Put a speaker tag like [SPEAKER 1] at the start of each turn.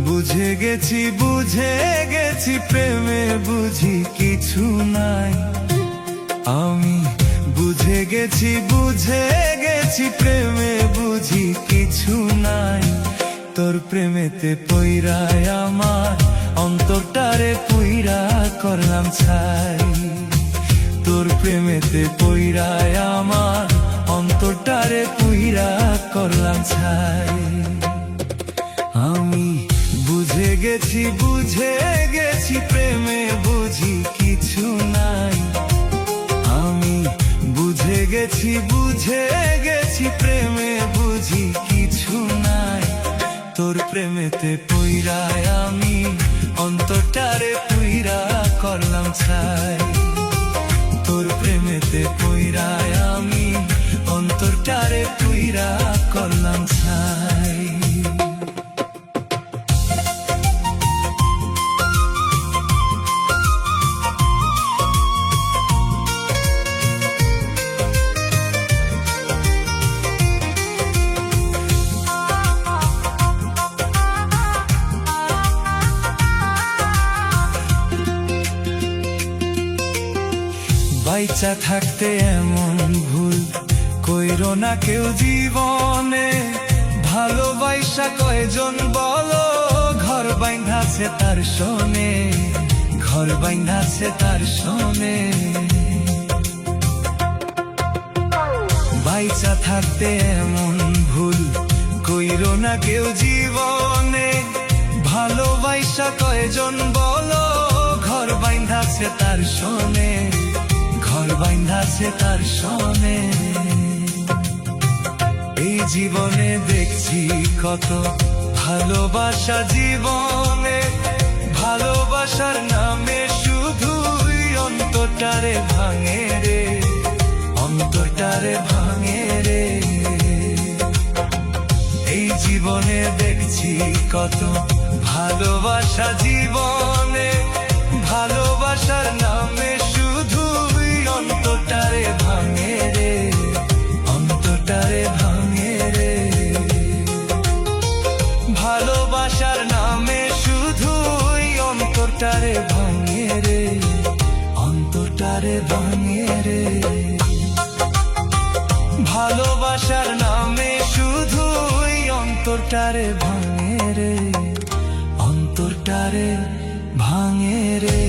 [SPEAKER 1] বুঝে গেছি প্রেমে বুঝি কিছু নাই। আমি বুঝে গেছি প্রেমে বুঝি কিছু নাই। তোর প্রেমেতে পইরায় আমার অন্তরটারে পুইরা করলাম ছাই। তোর প্রেমেতে পইরায় আমার অন্তরটারে পুইরা করলাম ছাই। আমি বুঝে গেছি প্রেমে বুঝি কিছু নাই। আমি বুঝে গেছি প্রেমে বুঝি কিছু নাই। তোর প্রেমেতে পইরায় আমি অন্তরটারে পুইরা করলাম ছাই। তোর প্রেমেতে পইরায় আমি অন্তরটারে পুইরা করলাম ছাই। বাইচা থাকতে এমন ভুল কইরো না কেউ জীবনে। ভালোবাসা কয়জন বলো, ঘর বাইন্ধাছে তার শোনে, ঘর বাইন্ধাছে তার শোনে। বাইচা থাকতে এমন ভুল কইরো না কেউ জীবনে। ভালোবাসা কয়জন বলো, ঘর বাইন্ধাছে তার শোনে, ঘর বাইন্ধাছে তার শোনে। এই জীবনে দেখছি কত ভালোবাসা জীবনে। ভালোবাসার নামে শুধুই অন্তরটারে ভাঙে রে, অন্তরটারে ভাঙে রে। এই জীবনে দেখছি কত ভালোবাসা জীবনে। ভালোবাসার নামে শুধুই অন্তরটারে ভাঙে রে, অন্তরটারে ভাঙে রে। ভালোবাসার নামে শুধুই অন্তরটারে ভাঙে রে, অন্তরটারে ভাঙে রে। ভালোবাসার নামে শুধুই অন্তরটারে ভাঙে রে, অন্তরটারে ভাঙে রে।